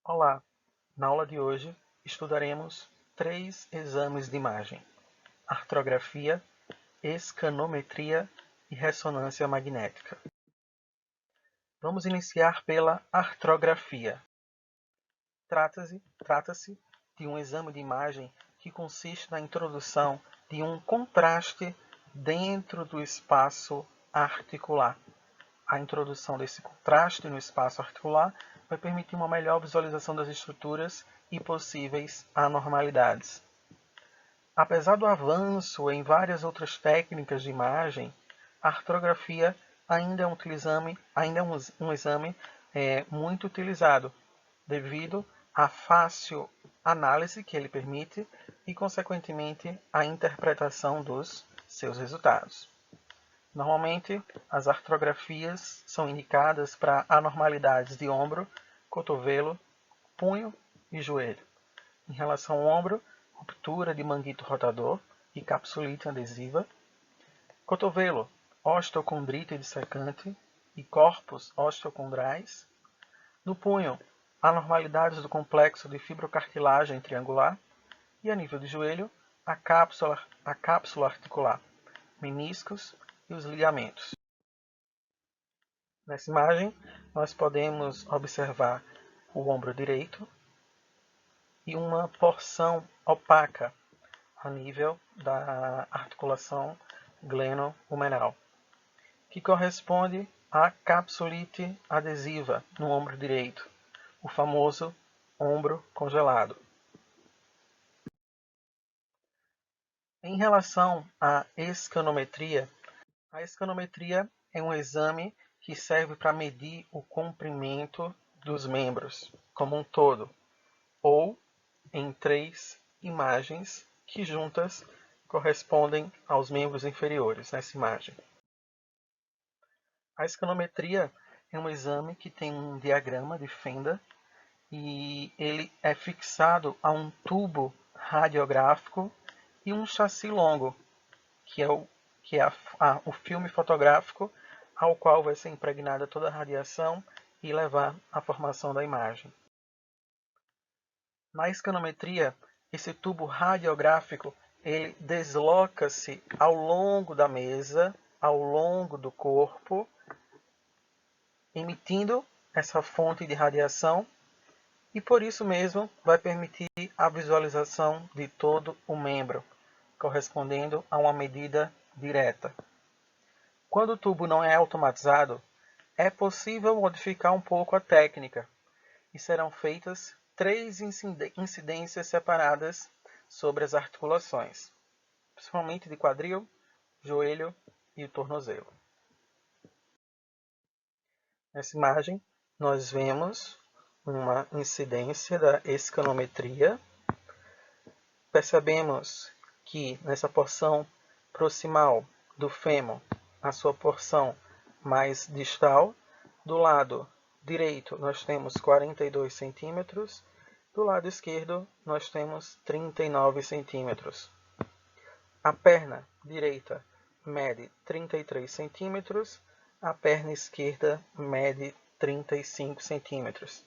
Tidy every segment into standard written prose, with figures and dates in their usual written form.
Olá! Na aula de hoje estudaremos 3 exames de imagem: artrografia, escanometria e ressonância magnética. Vamos iniciar pela artrografia. Trata-se de um exame de imagem que consiste na introdução de um contraste dentro do espaço articular. A introdução desse contraste no espaço articular vai permitir uma melhor visualização das estruturas e possíveis anormalidades. Apesar do avanço em várias outras técnicas de imagem, a artrografia ainda é um exame muito utilizado, devido à fácil análise que ele permite e, consequentemente, à interpretação dos seus resultados. Normalmente, as artrografias são indicadas para anormalidades de ombro, cotovelo, punho e joelho. Em relação ao ombro, ruptura de manguito rotador e capsulite adesiva. Cotovelo, osteocondrite dissecante e corpos osteocondrais. No punho, anormalidades do complexo de fibrocartilagem triangular. E a nível de joelho, a cápsula articular, meniscos e os ligamentos. Nessa imagem, nós podemos observar o ombro direito e uma porção opaca a nível da articulação gleno-humeral, que corresponde à capsulite adesiva no ombro direito, o famoso ombro congelado. Em relação à escanometria, a escanometria é um exame que serve para medir o comprimento dos membros como um todo, ou em 3 imagens que juntas correspondem aos membros inferiores nessa imagem. A escanometria é um exame que tem um diagrama de fenda e ele é fixado a um tubo radiográfico e um chassi longo, que é o filme fotográfico ao qual vai ser impregnada toda a radiação e levar à formação da imagem. Na escanometria, esse tubo radiográfico ele desloca-se ao longo da mesa, ao longo do corpo, emitindo essa fonte de radiação e por isso mesmo vai permitir a visualização de todo o membro, correspondendo a uma medida direta. Quando o tubo não é automatizado, é possível modificar um pouco a técnica e serão feitas 3 incidências separadas sobre as articulações, principalmente de quadril, joelho e o tornozelo. Nessa imagem, nós vemos uma incidência da escanometria. Percebemos que nessa porção proximal do fêmur, a sua porção mais distal, do lado direito nós temos 42 centímetros, do lado esquerdo nós temos 39 centímetros. A perna direita mede 33 centímetros, a perna esquerda mede 35 centímetros.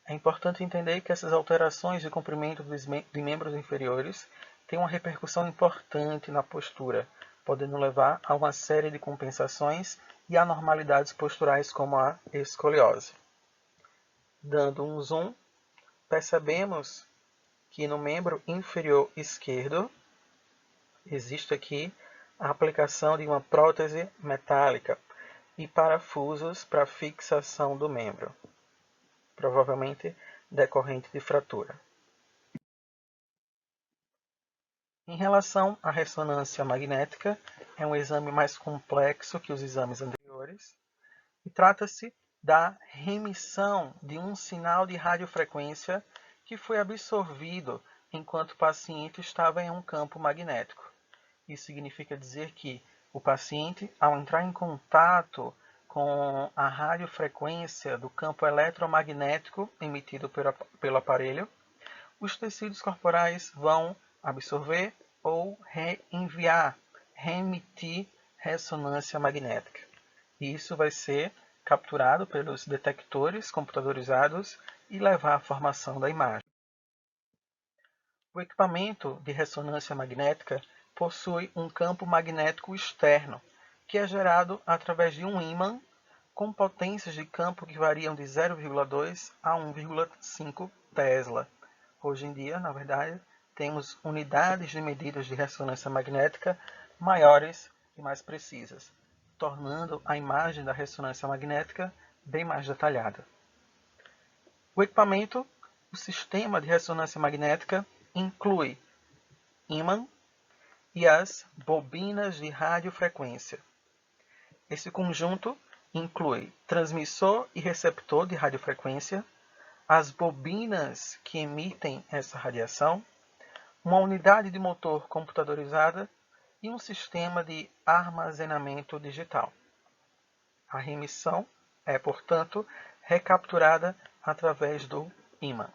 É importante entender que essas alterações de comprimento de membros inferiores têm uma repercussão importante na postura, podendo levar a uma série de compensações e anormalidades posturais como a escoliose. Dando um zoom, percebemos que no membro inferior esquerdo existe aqui a aplicação de uma prótese metálica e parafusos para fixação do membro, provavelmente decorrente de fratura. Em relação à ressonância magnética, é um exame mais complexo que os exames anteriores e trata-se da remissão de um sinal de radiofrequência que foi absorvido enquanto o paciente estava em um campo magnético. Isso significa dizer que o paciente, ao entrar em contato com a radiofrequência do campo eletromagnético emitido pelo aparelho, os tecidos corporais vão absorver ou reenviar, reemitir ressonância magnética. E isso vai ser capturado pelos detectores computadorizados e levar à formação da imagem. O equipamento de ressonância magnética possui um campo magnético externo, que é gerado através de um ímã com potências de campo que variam de 0,2 a 1,5 Tesla. Hoje em dia, na verdade, temos unidades de medidas de ressonância magnética maiores e mais precisas, tornando a imagem da ressonância magnética bem mais detalhada. O equipamento, o sistema de ressonância magnética, inclui ímã e as bobinas de radiofrequência. Esse conjunto inclui transmissor e receptor de radiofrequência, as bobinas que emitem essa radiação, uma unidade de motor computadorizada e um sistema de armazenamento digital. A remissão é, portanto, recapturada através do ímã.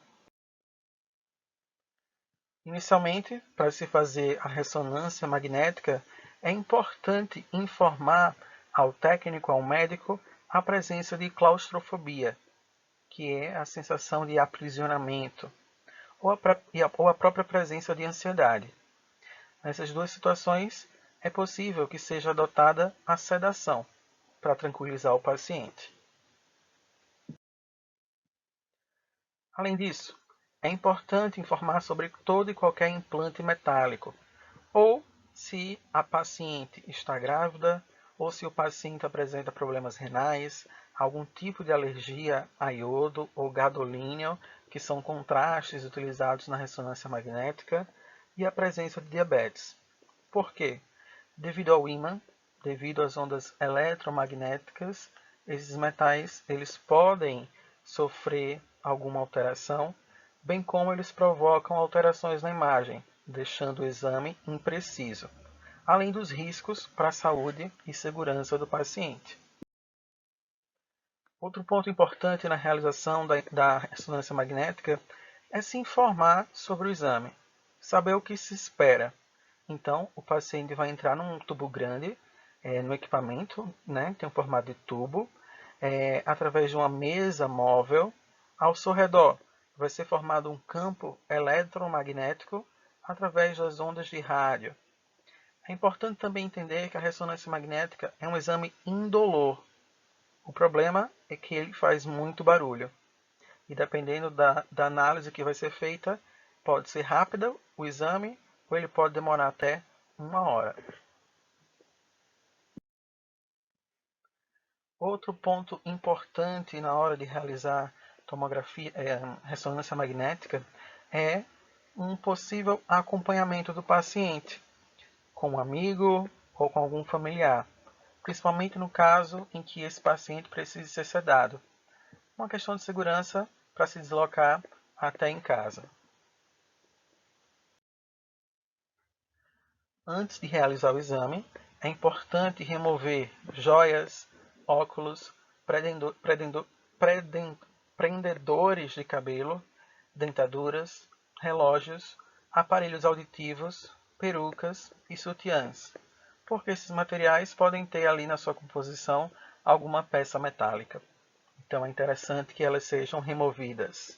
Inicialmente, para se fazer a ressonância magnética, é importante informar ao técnico, ao médico, a presença de claustrofobia, que é a sensação de aprisionamento, ou a própria presença de ansiedade. Nessas duas situações, é possível que seja adotada a sedação, para tranquilizar o paciente. Além disso, é importante informar sobre todo e qualquer implante metálico, ou se a paciente está grávida, ou se o paciente apresenta problemas renais, algum tipo de alergia a iodo ou gadolínio, que são contrastes utilizados na ressonância magnética, e a presença de diabetes. Por quê? Devido ao ímã, devido às ondas eletromagnéticas, esses metais eles podem sofrer alguma alteração, bem como eles provocam alterações na imagem, deixando o exame impreciso, além dos riscos para a saúde e segurança do paciente. Outro ponto importante na realização da ressonância magnética é se informar sobre o exame, saber o que se espera. Então, o paciente vai entrar num tubo grande, no equipamento, né, tem um formato de tubo, através de uma mesa móvel. Ao seu redor vai ser formado um campo eletromagnético através das ondas de rádio. É importante também entender que a ressonância magnética é um exame indolor. O problema é que ele faz muito barulho. E dependendo da análise que vai ser feita, pode ser rápida o exame ou ele pode demorar até 1 hora. Outro ponto importante na hora de realizar tomografia, ressonância magnética, é um possível acompanhamento do paciente com um amigo ou com algum familiar, principalmente no caso em que esse paciente precise ser sedado. Uma questão de segurança para se deslocar até em casa. Antes de realizar o exame, é importante remover joias, óculos, prendedores de cabelo, dentaduras, relógios, aparelhos auditivos, perucas e sutiãs, porque esses materiais podem ter ali na sua composição alguma peça metálica. Então é interessante que elas sejam removidas.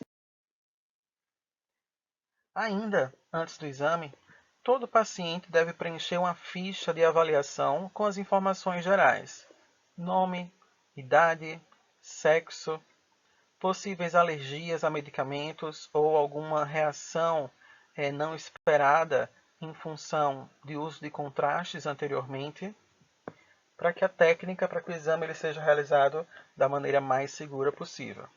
Ainda antes do exame, todo paciente deve preencher uma ficha de avaliação com as informações gerais: nome, idade, sexo, possíveis alergias a medicamentos ou alguma reação não esperada em função de uso de contrastes anteriormente, para que o exame ele seja realizado da maneira mais segura possível.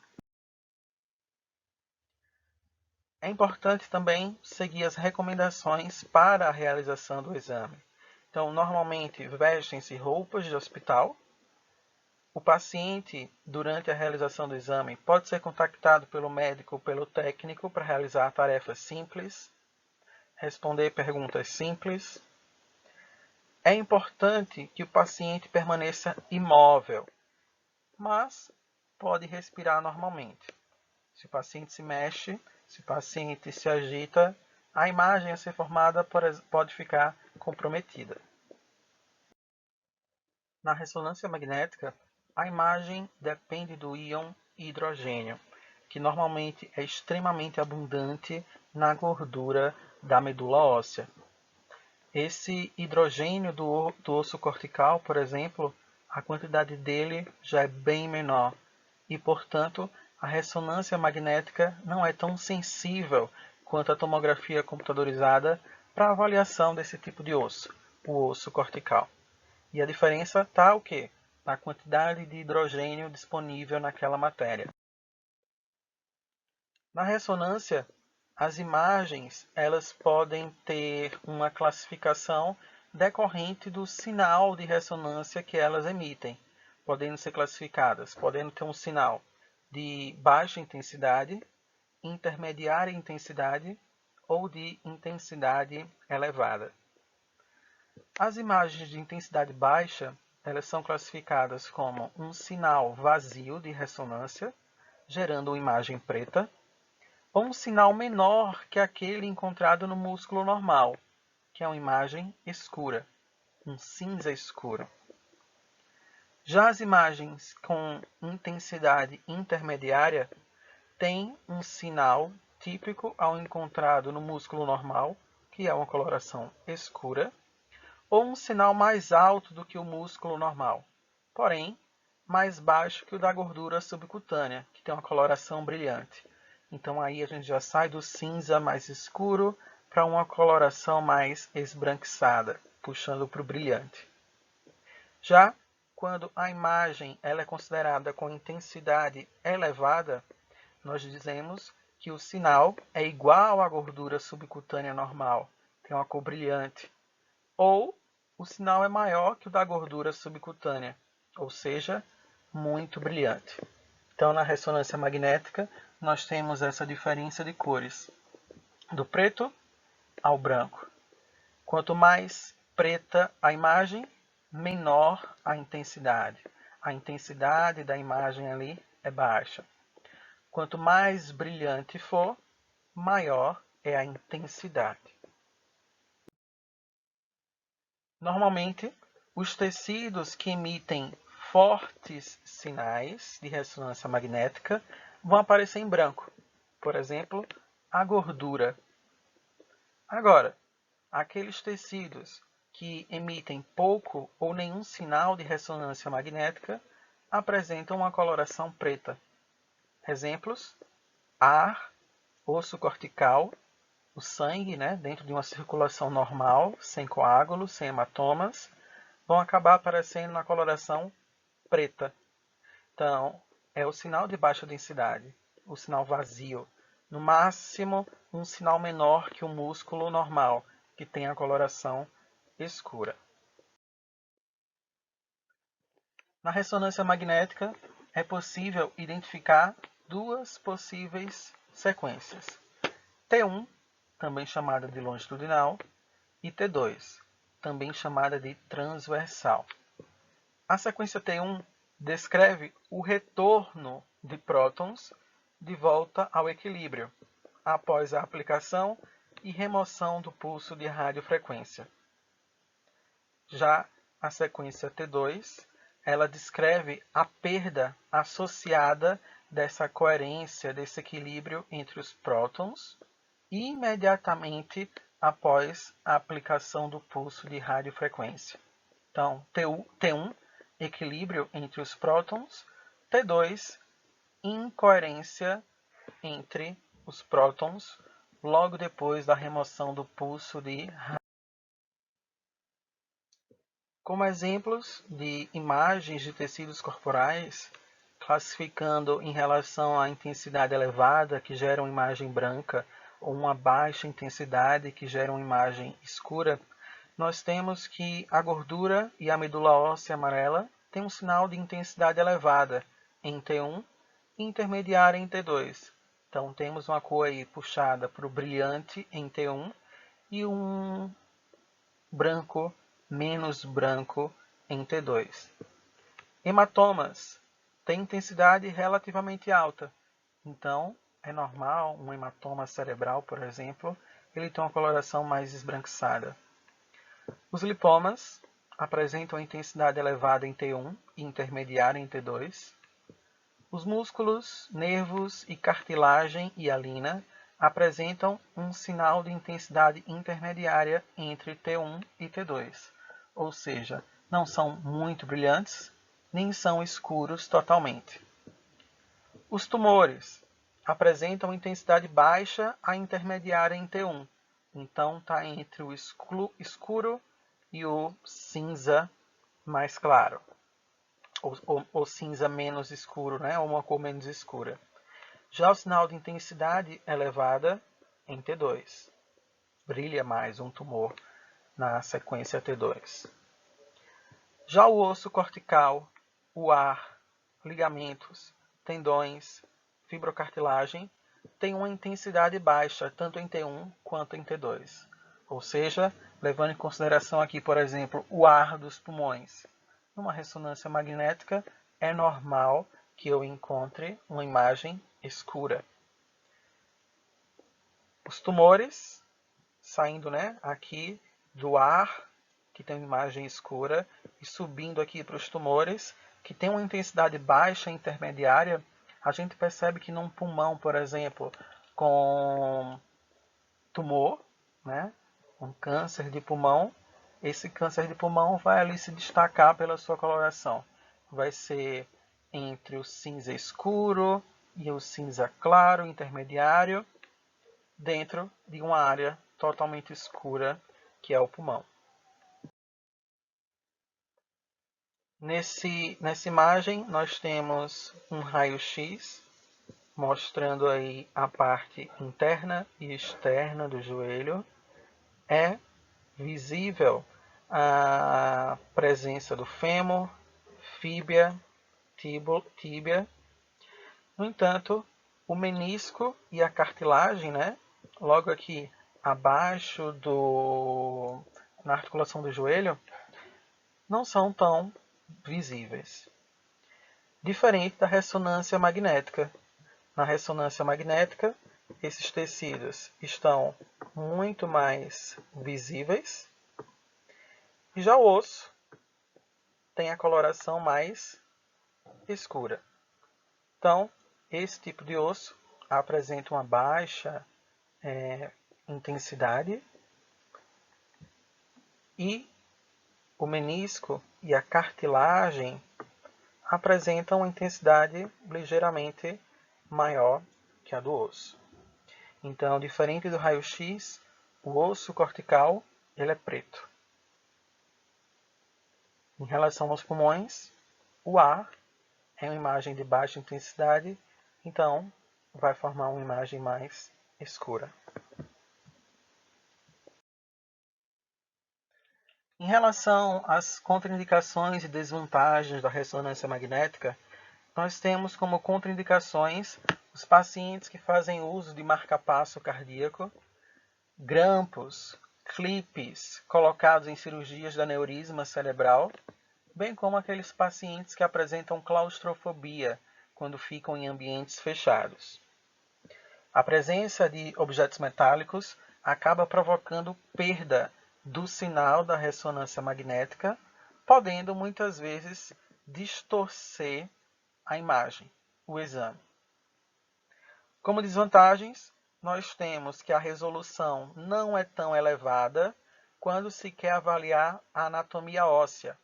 É importante também seguir as recomendações para a realização do exame. Então, normalmente, vestem-se roupas de hospital. O paciente, durante a realização do exame, pode ser contactado pelo médico ou pelo técnico para realizar tarefas simples, responder perguntas simples. É importante que o paciente permaneça imóvel, mas pode respirar normalmente. Se o paciente se mexe, se o paciente se agita, a imagem a ser formada pode ficar comprometida. Na ressonância magnética, A imagem depende do íon hidrogênio, que normalmente é extremamente abundante na gordura da medula óssea. Esse hidrogênio do osso cortical, por exemplo, a quantidade dele já é bem menor e, portanto, a ressonância magnética não é tão sensível quanto a tomografia computadorizada para a avaliação desse tipo de osso, o osso cortical. E a diferença está o quê? Na quantidade de hidrogênio disponível naquela matéria. Na ressonância, as imagens elas podem ter uma classificação decorrente do sinal de ressonância que elas emitem, podendo ser classificadas, podendo ter um sinal de baixa intensidade, intermediária intensidade ou de intensidade elevada. As imagens de intensidade baixa elas são classificadas como um sinal vazio de ressonância, gerando uma imagem preta, ou um sinal menor que aquele encontrado no músculo normal, que é uma imagem escura, um cinza escuro. Já as imagens com intensidade intermediária têm um sinal típico ao encontrado no músculo normal, que é uma coloração escura, ou um sinal mais alto do que o músculo normal, porém mais baixo que o da gordura subcutânea, que tem uma coloração brilhante. Então aí a gente já sai do cinza mais escuro para uma coloração mais esbranquiçada, puxando para o brilhante. Já quando a imagem ela é considerada com intensidade elevada, nós dizemos que o sinal é igual à gordura subcutânea normal, tem uma cor brilhante, ou o sinal é maior que o da gordura subcutânea, ou seja, muito brilhante. Então, na ressonância magnética, nós temos essa diferença de cores, do preto ao branco. Quanto mais preta a imagem, menor a intensidade. A intensidade da imagem ali é baixa. Quanto mais brilhante for, maior é a intensidade. Normalmente, os tecidos que emitem fortes sinais de ressonância magnética vão aparecer em branco. Por exemplo, a gordura. Agora, aqueles tecidos que emitem pouco ou nenhum sinal de ressonância magnética apresentam uma coloração preta. Exemplos: ar, osso cortical, o sangue, dentro de uma circulação normal, sem coágulos, sem hematomas, vão acabar aparecendo na coloração preta. Então, é o sinal de baixa densidade, o sinal vazio. No máximo, um sinal menor que o músculo normal, que tem a coloração escura. Na ressonância magnética, é possível identificar duas possíveis sequências. T1, também chamada de longitudinal, e T2, também chamada de transversal. A sequência T1 descreve o retorno de prótons de volta ao equilíbrio, após a aplicação e remoção do pulso de radiofrequência. Já a sequência T2, ela descreve a perda associada dessa coerência, desse equilíbrio entre os prótons, imediatamente após a aplicação do pulso de radiofrequência. Então, T1, equilíbrio entre os prótons, T2, incoerência entre os prótons, logo depois da remoção do pulso de radiofrequência. Como exemplos de imagens de tecidos corporais, classificando em relação à intensidade elevada, que gera uma imagem branca, ou uma baixa intensidade, que gera uma imagem escura, nós temos que a gordura e a medula óssea amarela têm um sinal de intensidade elevada em T1 e intermediária em T2. Então temos uma cor aí puxada para o brilhante em T1 e um branco menos branco em T2. Hematomas têm intensidade relativamente alta. Então, é normal um hematoma cerebral, por exemplo, ele tem uma coloração mais esbranquiçada. Os lipomas apresentam intensidade elevada em T1 e intermediária em T2. Os músculos, nervos e cartilagem hialina apresentam um sinal de intensidade intermediária entre T1 e T2, ou seja, não são muito brilhantes, nem são escuros totalmente. Os tumores apresentam intensidade baixa a intermediária em T1, então está entre o escuro e o cinza mais claro, ou cinza menos escuro, né? Ou uma cor menos escura. Já o sinal de intensidade elevada em T2. Brilha mais um tumor na sequência T2. Já o osso cortical, o ar, ligamentos, tendões, fibrocartilagem tem uma intensidade baixa tanto em T1 quanto em T2. Ou seja, levando em consideração aqui, por exemplo, o ar dos pulmões. Numa ressonância magnética, é normal que eu encontre uma imagem escura. Os tumores, saindo, né, aqui do ar, que tem uma imagem escura, e subindo aqui para os tumores, que tem uma intensidade baixa intermediária, a gente percebe que num pulmão, por exemplo, com tumor, né, um câncer de pulmão, esse câncer de pulmão vai ali se destacar pela sua coloração. Vai ser entre o cinza escuro e o cinza claro, intermediário, dentro de uma área totalmente escura, que é o pulmão. Nessa imagem, nós temos um raio-x, mostrando aí a parte interna e externa do joelho. É visível a presença do fêmur, fíbia, tíbia. No entanto, o menisco e a cartilagem, né, logo aqui abaixo na articulação do joelho, não são tão visíveis. Diferente da ressonância magnética. Na ressonância magnética, esses tecidos estão muito mais visíveis. E já o osso tem a coloração mais escura. Então, esse tipo de osso apresenta uma baixa intensidade e o menisco e a cartilagem apresentam uma intensidade ligeiramente maior que a do osso. Então, diferente do raio-x, o osso cortical ele é preto. Em relação aos pulmões, o ar é uma imagem de baixa intensidade, então vai formar uma imagem mais escura. Em relação às contraindicações e desvantagens da ressonância magnética, nós temos como contraindicações os pacientes que fazem uso de marca-passo cardíaco, grampos, clipes colocados em cirurgias de aneurisma cerebral, bem como aqueles pacientes que apresentam claustrofobia quando ficam em ambientes fechados. A presença de objetos metálicos acaba provocando perda do sinal da ressonância magnética, podendo muitas vezes distorcer a imagem, o exame. Como desvantagens, nós temos que a resolução não é tão elevada quando se quer avaliar a anatomia óssea,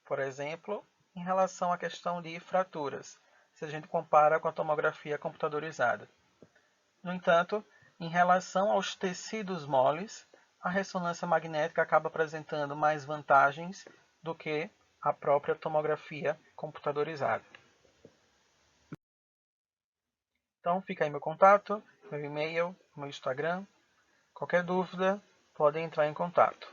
por exemplo, em relação à questão de fraturas, se a gente compara com a tomografia computadorizada. No entanto, em relação aos tecidos moles, a ressonância magnética acaba apresentando mais vantagens do que a própria tomografia computadorizada. Então, fica aí meu contato, meu e-mail, meu Instagram. Qualquer dúvida, podem entrar em contato.